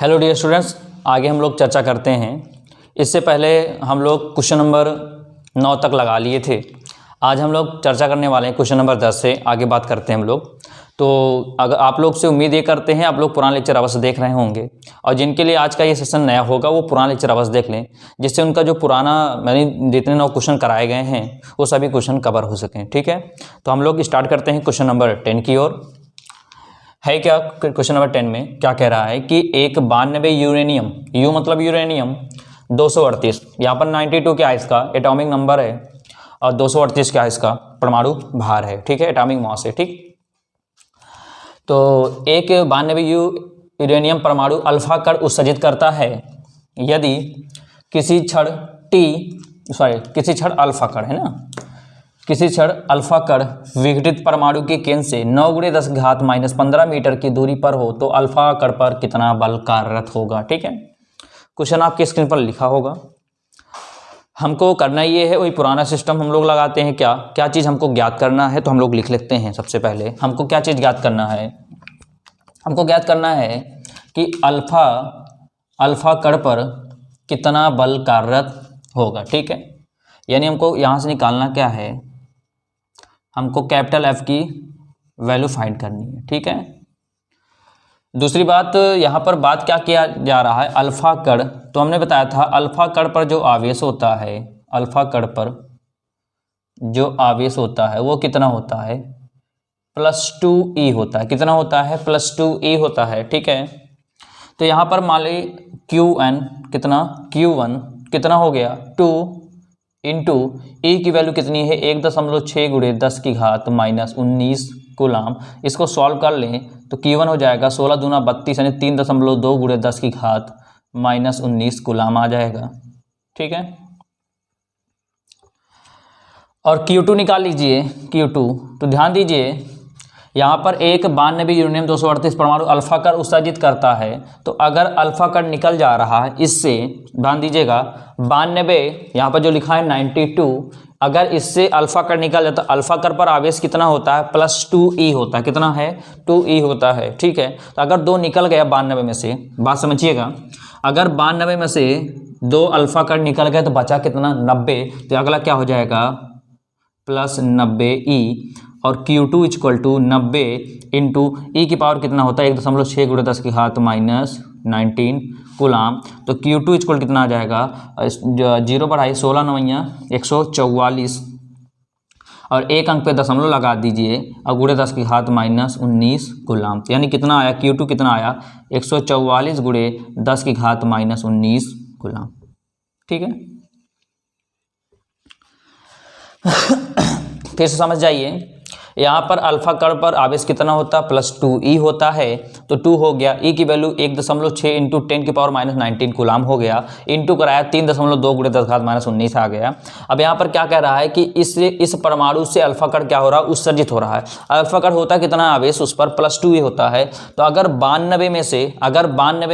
Hello dear students, आगे हम लोग चर्चा करते हैं। इससे पहले हम लोग क्वेश्चन नंबर 9 तक लगा लिए थे। आज हम लोग चर्चा करने वाले हैं क्वेश्चन नंबर 10 से आगे बात करते हैं हम लोग। तो अगर आप लोग से उम्मीद ये करते हैं आप लोग पुराना लेक्चर अवश्य देख रहे होंगे, और जिनके लिए आज का ये सेशन नया होगा वो पुराना लेक्चर अवश्य देख लें, जिससे उनका जो पुराना मैंने जितने 9 क्वेश्चन कराए गए हैं वो सभी क्वेश्चन कवर हो सकें। ठीक है, तो हम लोग स्टार्ट करते हैं क्वेश्चन नंबर 10 की ओर। है क्या क्वेश्चन नंबर 10 में क्या कह रहा है कि एक 92 यूरेनियम, यू मतलब यूरेनियम 238, यहाँ पर 92 क्या है इसका एटॉमिक नंबर है, और 238 क्या है इसका परमाणु भार है। ठीक है, एटॉमिक मास है। ठीक, तो एक 92 यूरेनियम परमाणु अल्फा कण उत्सर्जित करता है यदि किसी क्षण अल्फा कण है ना, किसी क्षण अल्फा कण विघटित परमाणु के केंद्र से 9×10⁻⁻15 मीटर की दूरी पर हो तो अल्फा कण पर कितना बल कार्यरत होगा। ठीक है, क्वेश्चन आपके स्क्रीन पर लिखा होगा। हमको करना ये है वही पुराना सिस्टम हम लोग लगाते हैं। क्या चीज़ हमको ज्ञात करना है, तो हम लोग लिख लेते हैं। सबसे पहले हमको क्या चीज़ ज्ञात करना है, हमको ज्ञात करना है कि अल्फा कण पर कितना बल कार्यरत होगा। ठीक है, यानी हमको यहाँ से निकालना क्या है, हमको कैपिटल F की वैल्यू फाइंड करनी है। ठीक है, दूसरी बात यहाँ पर बात क्या किया जा रहा है, अल्फा कण, तो हमने बताया था अल्फा कण पर जो आवेश होता है, अल्फा कण पर जो आवेश होता है वो कितना होता है, +2e होता है। कितना होता है, +2e होता है। ठीक है, तो यहाँ पर मान ली Qn कितना, Q1 कितना हो गया 2 इंटू ई की वैल्यू कितनी है 1.6×10⁻⁻19 कूलाम। इसको सॉल्व कर लें तो Q1 हो जाएगा 16 दूना 32 यानी 3.2×10⁻19 कूलाम आ जाएगा। ठीक है, और Q2 निकाल लीजिए। Q2 तो ध्यान दीजिए यहाँ पर एक 92 यूरेनियम 238 परमाणु अल्फा कण उत्सर्जित करता है, तो अगर अल्फा कण निकल जा रहा है इससे, ध्यान दीजिएगा 92 यहाँ पर जो लिखा है 92, अगर इससे अल्फा कण निकल जाता है, अल्फा कण पर आवेश कितना होता है +2e होता है। कितना है 2e होता है। ठीक है, तो अगर 2 निकल गया 92 में से, बात समझिएगा, अगर 92 में से 2 अल्फा कण निकल गए तो बचा कितना 90, तो अगला क्या हो जाएगा +90e, और Q2 = 90 इंटू ई की पावर कितना होता है 1.6×10⁻⁻19 कूलाम। तो Q2 = कितना आ जाएगा, 0 बढ़ाई 16 9 144, और एक अंक पे दशमलव लगा दीजिए और ×10⁻⁻19 कूलाम। यानी कितना आया, Q2 कितना आया 144 ×10⁻⁻19 कूलाम। ठीक है, फिर से समझ जाइए, यहाँ पर अल्फा कण पर आवेश कितना होता है +2e होता है, तो 2 हो गया, e की वैल्यू 1.6 इंटू 10⁻⁻19 कूलाम हो गया, इंटू कराया 3.2×10⁻⁻19 आ गया। अब यहाँ पर क्या कह रहा है कि इस परमाणु से अल्फा कण क्या हो रहा है, उत्सर्जित हो रहा है। अल्फा कण होता है कितना आवेश उस पर +2e होता है, तो अगर 92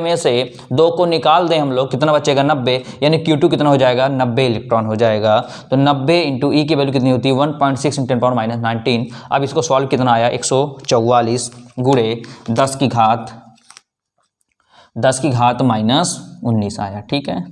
में से 2 को निकाल दें हम लोग, कितना बचेगा 90, यानी Q2 कितना हो जाएगा 90 इलेक्ट्रॉन हो जाएगा। तो 90 इंटू ई की वैल्यू कितनी होती है 1.6 × 10⁻⁻19। अब इसको सॉल्व कितना आया 144 ×10⁻⁻19 आया। ठीक है,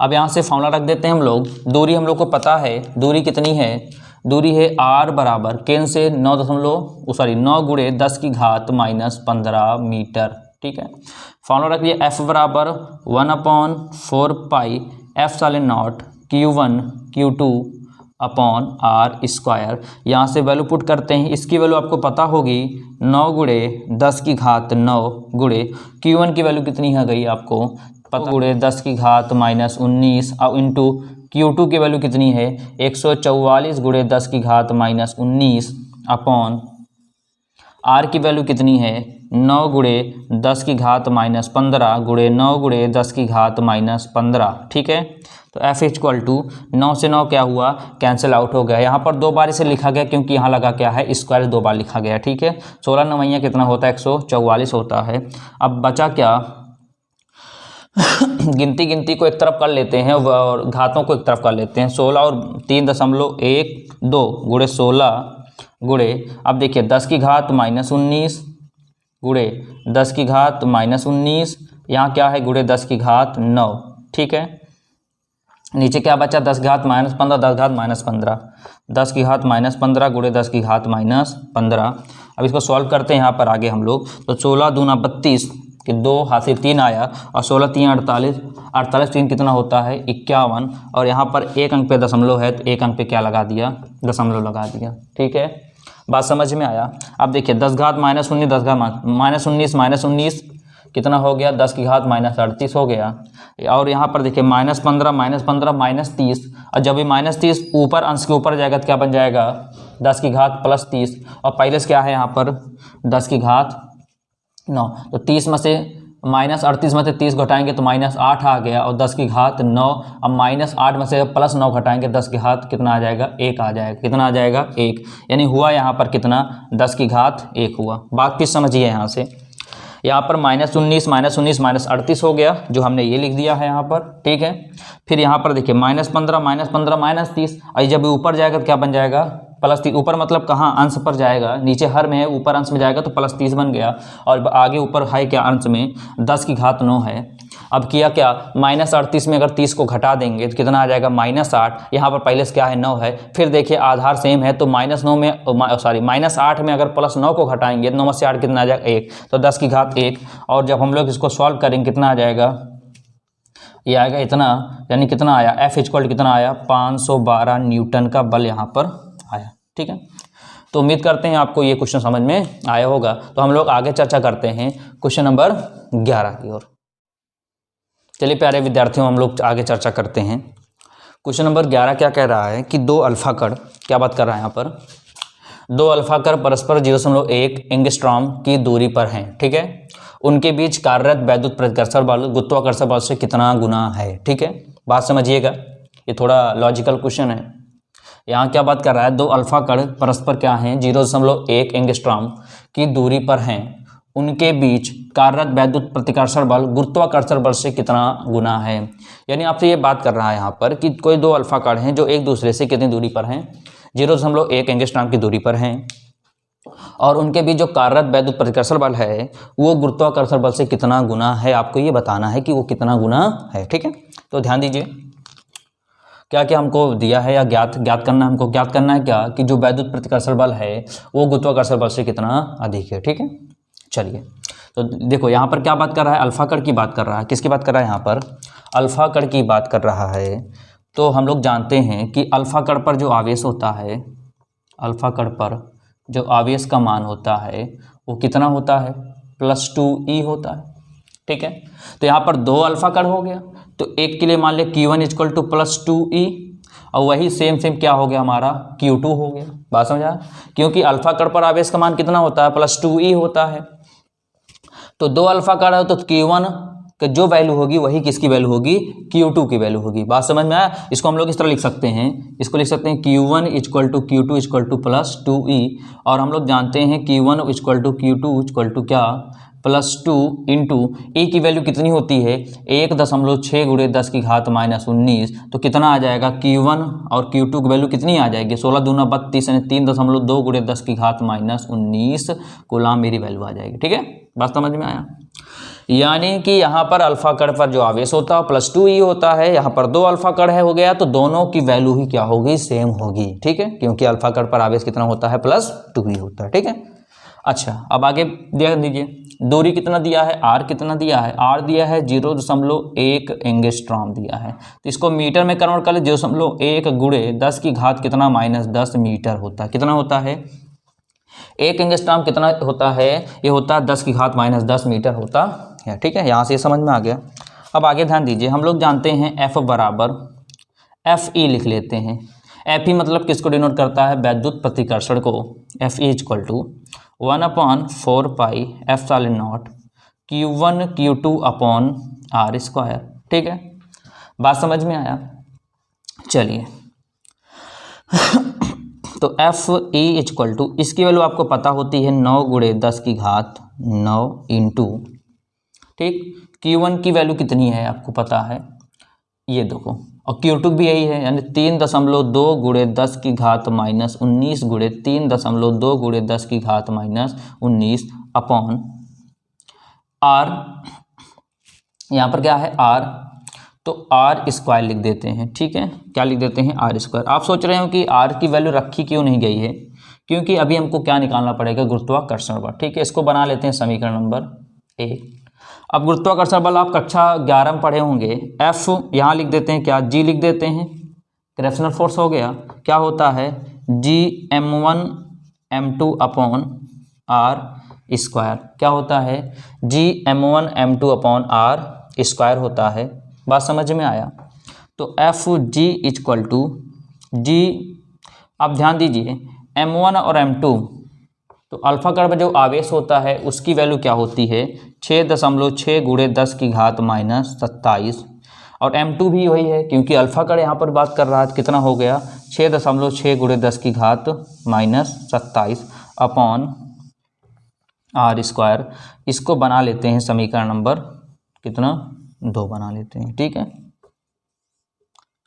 अब यहाँ से फॉर्मूला रख देते हैं हम लोग। दूरी हम लोग को पता है, दूरी कितनी है, दूरी है r बराबर केंद्र से 9×10⁻15 मीटर। ठीक है, फॉर्मूला रख लिया, F बराबर 1/4 π F0 Q1 Q2/r²। यहाँ से वैल्यू पुट करते हैं, इसकी वैल्यू आपको पता होगी 9×10⁻9 Q1 की वैल्यू कितनी है गई आपको पता, ×10⁻19 और इंटू Q2 की वैल्यू कितनी है 144 ×10⁻19 अपॉन R की वैल्यू कितनी है 9×10⁻15 9×10⁻15। ठीक है, तो F = 9 से 9 क्या हुआ, कैंसिल आउट हो गया। यहाँ पर 2 बार इसे लिखा गया क्योंकि यहाँ लगा क्या है स्क्वायर, 2 बार लिखा गया। ठीक है, 16 9 कितना होता है 144 होता है। अब बचा क्या, गिनती को एक तरफ कर लेते हैं और घातों को एक तरफ कर लेते हैं। 16 और 3.12 × 16 गुणे, अब देखिए 10 की घात -19 गुणे 10 की घात -19 यहाँ क्या है गुणे 10 की घात 9, ठीक है। नीचे क्या बचा 10 की घात -15, 10 घात -15, 10 की घात -15 गुणे 10 की घात -15। अब इसको सॉल्व करते हैं यहाँ पर आगे हम लोग। तो 16 दूना 32 कि 2 हाथ से 3 आया और 16 3 48, 48 3 कितना होता है 51। और यहाँ पर एक अंक पे दशमलव है तो एक अंक पे क्या लगा दिया, दशमलव लगा दिया, ठीक है। बात समझ में आया। अब देखिए 10 घात -19, 10 घात -19 कितना हो गया 10 की घात -38 हो गया। और यहाँ पर देखिए -15 -30, और जब भी -30 ऊपर अंश के ऊपर जाएगा तो क्या बन जाएगा 10 की घात +30। और पहले से क्या है यहाँ पर 10 की घात 9, तो 30 में से -38 में से 30 घटाएंगे तो -8 आ गया, और 10 की घात 9। अब -8 में से +9 घटाएंगे 10 की घात कितना आ जाएगा 1 आ जाएगा। कितना आ जाएगा 1, यानी हुआ यहाँ पर कितना 10 की घात 1 हुआ। बात फिर समझिए यहाँ से, यहाँ पर -19 -38 हो गया, जो हमने ये लिख दिया है यहाँ पर, ठीक है। फिर यहाँ पर देखिए -15 -30, और जब ऊपर जाएगा तो क्या बन जाएगा +30। ऊपर मतलब कहाँ अंश पर जाएगा, नीचे हर में है, ऊपर अंश में जाएगा तो +30 बन गया, और आगे ऊपर है क्या अंश में 10 की घात 9 है। अब किया क्या -38 में अगर 30 को घटा देंगे तो कितना आ जाएगा -8। यहाँ पर पहले से क्या है 9 है। फिर देखिए आधार सेम है तो -9 में -8 में अगर +9 को घटाएंगे तो 9 में से 8 कितना आ जाएगा 1, तो 10 की घात 1। और जब हम लोग इसको सॉल्व करेंगे कितना आ जाएगा, ये आएगा इतना, यानी कितना आया F इक्वल कितना आया 512 न्यूटन का बल यहाँ पर आया, ठीक है। तो उम्मीद करते हैं आपको ये क्वेश्चन समझ में आया होगा। तो हम लोग आगे चर्चा करते हैं क्वेश्चन नंबर 11 की ओर। चलिए प्यारे विद्यार्थियों, हम लोग आगे चर्चा करते हैं। क्वेश्चन नंबर 11 क्या कह रहा है कि 2 अल्फा कण, क्या बात कर रहा है यहाँ पर, 2 अल्फा कण परस्पर 0.1 एंगस्ट्रॉम की दूरी पर हैं, ठीक है। उनके बीच कार्यरत वैद्युत प्रतिकर्षण बल गुरुत्वाकर्षण बल से कितना गुना है, ठीक है। बात समझिएगा, ये थोड़ा लॉजिकल क्वेश्चन है। यहाँ क्या बात कर रहा है, 2 अल्फा कण परस्पर क्या हैं 0.1 एंगस्ट्रॉम की दूरी पर हैं, उनके बीच कार्यरत वैद्युत प्रतिकर्षण बल गुरुत्वाकर्षण बल से कितना गुना है। यानी आपसे ये बात कर रहा है यहाँ पर कि कोई 2 अल्फा कण हैं जो एक दूसरे से कितनी दूरी पर हैं 0.1 एंगस्ट्रॉम की दूरी पर हैं, और उनके बीच जो कार्यरत वैद्युत प्रतिकर्षण बल है वो गुरुत्वाकर्षण बल से कितना गुना है। आपको ये बताना है कि वो कितना गुना है, ठीक है। तो ध्यान दीजिए क्या क्या हमको दिया है या ज्ञात करना, हमको ज्ञात करना है क्या कि जो वैद्युत प्रतिकर्षण बल है वो गुरुत्वाकर्षण बल से कितना अधिक है, ठीक है। चलिए तो देखो यहाँ पर क्या बात कर रहा है, अल्फा कण की बात कर रहा है। किसकी बात कर रहा है यहाँ पर, अल्फा कण की बात कर रहा है। तो हम लोग जानते हैं कि अल्फा कण पर जो आवेश होता है, अल्फा कण पर जो आवेश का मान होता है वो कितना होता है +2e होता है, ठीक है। तो यहाँ पर 2 अल्फा कण हो गया, तो एक के लिए मान ले Q1 = +2e, और वही सेम क्या हो गया हमारा Q2 हो गया। बात समझा, क्योंकि अल्फा कण पर आवेश का मान कितना होता है +2e होता है। तो 2 अल्फा कण है तो Q1 कि जो वैल्यू होगी वही किसकी वैल्यू होगी Q2 की वैल्यू होगी। बात समझ में आया। इसको हम लोग इस तरह लिख सकते हैं, इसको लिख सकते हैं Q1 = Q2 = +2e, और हम लोग जानते हैं Q1 = Q2 क्या +2 इंटू e की वैल्यू कितनी होती है 1.6 × 10 की घात -19। तो कितना आ जाएगा Q1 और Q2 की वैल्यू कितनी आ जाएगी 16 दूना 32 यानी 3.2 × 10 की घात -19 कूलाम मेरी वैल्यू आ जाएगी, ठीक है। बात समझ में आया। यानी कि यहाँ पर अल्फा कण पर जो आवेश होता है +2e होता है, यहाँ पर 2 अल्फा कण है हो गया, तो दोनों की वैल्यू ही क्या होगी सेम होगी, ठीक है, क्योंकि अल्फा कण पर आवेश कितना होता है +2e होता है, ठीक है। अच्छा अब आगे ध्यान दीजिए, दूरी कितना दिया है r कितना दिया है, r दिया है 0.1 एंगस्ट्रॉम दिया है। तो इसको मीटर में कन्वर्ट कर ले, 0.1 × 10 की घात कितना -10 मीटर होता है। कितना होता है 1 एंगस्ट्रॉम कितना होता है, ये होता है 10 की घात -10 मीटर होता है, ठीक है। यहाँ से ये समझ में आ गया। अब आगे ध्यान दीजिए, हम लोग जानते हैं F बराबर Fe लिख लेते हैं। Fe मतलब किसको डिनोट करता है वैद्युत प्रतिकर्षण को। Fe = 1/4 पाई ε0 Q1 Q2/r², ठीक है। बात समझ में आया। चलिए तो Fe = इसकी वैल्यू आपको पता होती है 9 × 10 की घात 9 इंटू, ठीक, Q1 की वैल्यू कितनी है आपको पता है, ये देखो, और Q2 भी यही है, यानी 3.2 × 10 की घात -19 × 3.2 × 10 की घात -19 अपॉन r यहाँ पर क्या है r, तो r स्क्वायर लिख देते हैं, ठीक है। क्या लिख देते हैं? r square. आप सोच रहे हो कि r की वैल्यू रखी क्यों नहीं गई है, क्योंकि अभी हमको क्या निकालना पड़ेगा? गुरुत्वाकर्षण बल, ठीक है। इसको बना लेते हैं समीकरण नंबर 1। अब गुरुत्वाकर्षण बल आप कक्षा 11 में पढ़े होंगे। F यहाँ लिख देते हैं, क्या G लिख देते हैं, ग्रेविटेशनल फोर्स हो गया। क्या होता है? G m1 m2 upon r square. क्या होता है? G m1 m2 upon r square होता है। बात समझ में आया? तो एफ जी इक्वल टू जी, आप ध्यान दीजिए m1 और m2, तो अल्फा कण में जो आवेश होता है उसकी वैल्यू क्या होती है? 6.6 गुणे 10 की घात माइनस 27, और m2 भी वही है, क्योंकि अल्फा कण यहाँ पर बात कर रहा है। कितना हो गया? 6.6 गुणे 10 की घात माइनस 27 अपॉन r स्क्वायर। इसको बना लेते हैं समीकरण नंबर कितना? 2 बना लेते हैं, ठीक है।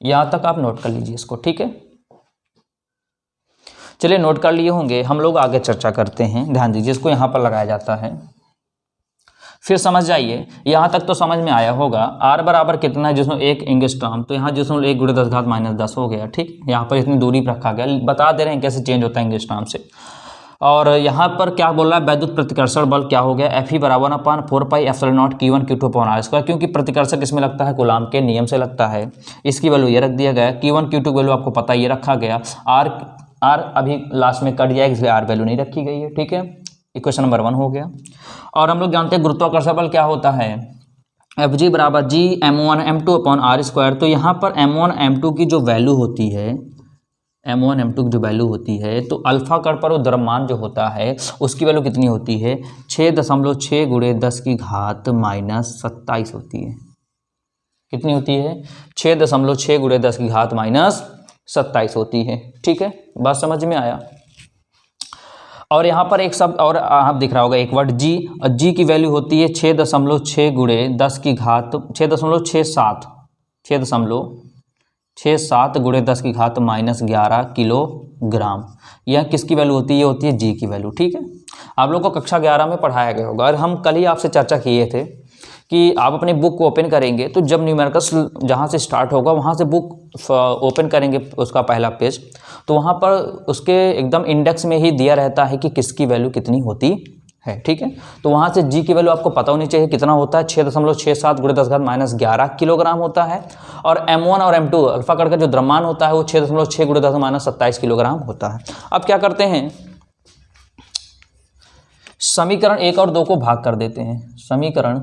यहाँ तक आप नोट कर लीजिए इसको, ठीक है। चलिए नोट कर लिए होंगे, हम लोग आगे चर्चा करते हैं। ध्यान दीजिए, इसको यहाँ पर लगाया जाता है, फिर समझ जाइए। यहाँ तक तो समझ में आया होगा। r बराबर कितना है? जिसमें 1 एंगस्ट्रॉम, तो यहाँ जिसमें 1 गुणे 10 घात माइनस 10 हो गया, ठीक। यहाँ पर इतनी दूरी पर रखा गया, बता दे रहे हैं कैसे चेंज होता है एंगस्ट्रॉम से। और यहाँ पर क्या बोल रहा है? वैद्युत प्रतिकर्षण बल क्या हो गया? Fe बराबर अपान 4πε0 Q1 Q2 upon r square, क्योंकि प्रतिकर्षण किसमें लगता है? कूलाम के नियम से लगता है। इसकी वैल्यू ये रख दिया गया। Q1 Q2 वैल्यू आपको पता ये रखा गया। r अभी लास्ट में कट जाएगा, इसलिए r वैल्यू नहीं रखी गई है, ठीक है। इक्वेशन नंबर 1 हो गया। और हम लोग जानते हैं गुरुत्वाकर्षण बल क्या होता है? Fg बराबर G m1 m2 upon r square. तो यहाँ पर m1 m2 की जो वैल्यू होती है, m1 m2 की जो वैल्यू होती है, तो अल्फा कण पर वो द्रव्यमान जो होता है उसकी वैल्यू कितनी होती है? 6.6 गुणे 10 की घात माइनस 27 होती है। कितनी होती है? 6.6 गुणे 10 की घात माइनस 27 होती है, ठीक है। बात समझ में आया? और यहाँ पर एक शब्द और आप दिख रहा होगा, एक वर्ड जी, और जी की वैल्यू होती है 6.6 गुणे 10 की घात 6.67 गुणे 10 की घात माइनस 11 किलोग्राम। यह किसकी वैल्यू होती है? ये होती है जी की वैल्यू, ठीक है। आप लोग को कक्षा 11 में पढ़ाया गया होगा, और हम कल ही आपसे चर्चा किए थे कि आप अपने बुक को ओपन करेंगे तो जब न्यूमेरिकल्स जहाँ से स्टार्ट होगा वहाँ से बुक ओपन करेंगे, उसका पहला पेज, तो वहाँ पर उसके एकदम इंडेक्स में ही दिया रहता है कि किसकी वैल्यू कितनी होती है, ठीक है। तो वहाँ से जी की वैल्यू आपको पता होनी चाहिए कितना होता है? 6.67 गुणे 10 घात माइनस 11 किलोग्राम होता है। और m1 और m2 अल्फा कण का जो द्रव्यमान होता है वो 6.6 गुणे 10 माइनस 27 किलोग्राम होता है। अब क्या करते हैं? समीकरण 1 और 2 को भाग कर देते हैं। समीकरण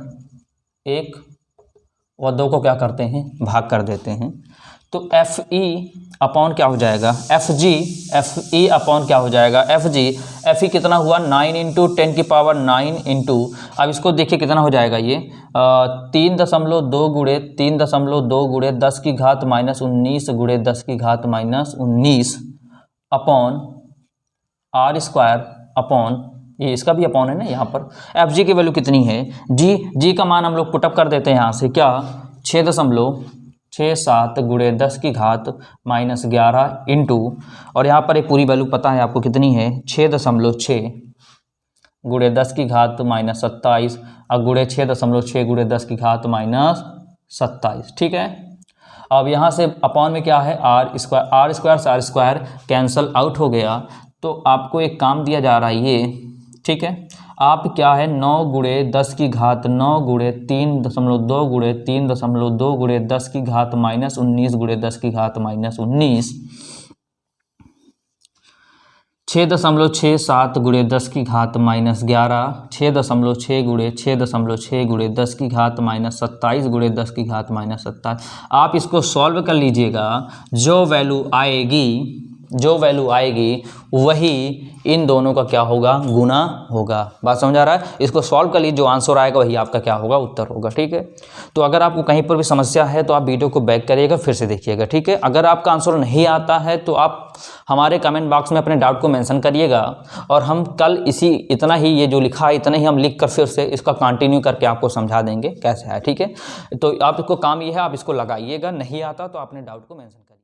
1 और 2 को क्या करते हैं? भाग कर देते हैं। तो Fe अपॉन क्या हो जाएगा? Fe अपॉन क्या हो जाएगा? Fe कितना हुआ? 9 इंटू 10 की पावर 9 इंटू, अब इसको देखिए कितना हो जाएगा ये 3.2 गुणे 10 की घात माइनस 19 गुणे 10 की घात minus 19 upon r square upon, ये इसका भी अपॉन है ना यहाँ पर। Fg की वैल्यू कितनी है? जी का मान हम लोग पुटअप कर देते हैं यहाँ से, क्या 6.67 गुणे 10 की घात माइनस 11 इंटू, और यहाँ पर एक पूरी वैल्यू पता है आपको कितनी है? 6.6 गुणे 10 की घात माइनस 27 और गुणे 6.6 गुणे 10 की घात माइनस 27, ठीक है। अब यहाँ से अपॉन में क्या है? r स्क्वायर से r स्क्वायर कैंसल आउट हो गया। तो आपको एक काम दिया जा रहा है ये, ठीक है। आप क्या है 9 गुणे 10 की घात 9 गुणे 3.2 गुणे 3.2 गुणे 10 की घात माइनस 19 गुणे 10 की घात माइनस 19 6.67 गुणे 10 की घात माइनस 11 6.6 गुणे 6.6 गुणे 10 की घात माइनस 27 गुणे 10 की घात माइनस 27। आप इसको सॉल्व कर लीजिएगा, जो वैल्यू आएगी वही इन दोनों का क्या होगा? गुना होगा। बात समझ आ रहा है? इसको सॉल्व कर लीजिए, जो आंसर आएगा वही आपका क्या होगा? उत्तर होगा, ठीक है। तो अगर आपको कहीं पर भी समस्या है तो आप वीडियो को बैक करिएगा, फिर से देखिएगा, ठीक है। अगर आपका आंसर नहीं आता है तो आप हमारे कमेंट बॉक्स में अपने डाउट को मेंशन करिएगा, और हम कल इतना ही ये जो लिखा है इतना ही हम लिख कर फिर से इसका कंटिन्यू करके आपको समझा देंगे कैसे है, ठीक है। तो आपको काम ये है, आप इसको लगाइएगा, नहीं आता तो अपने डाउट को मेंशन करिए।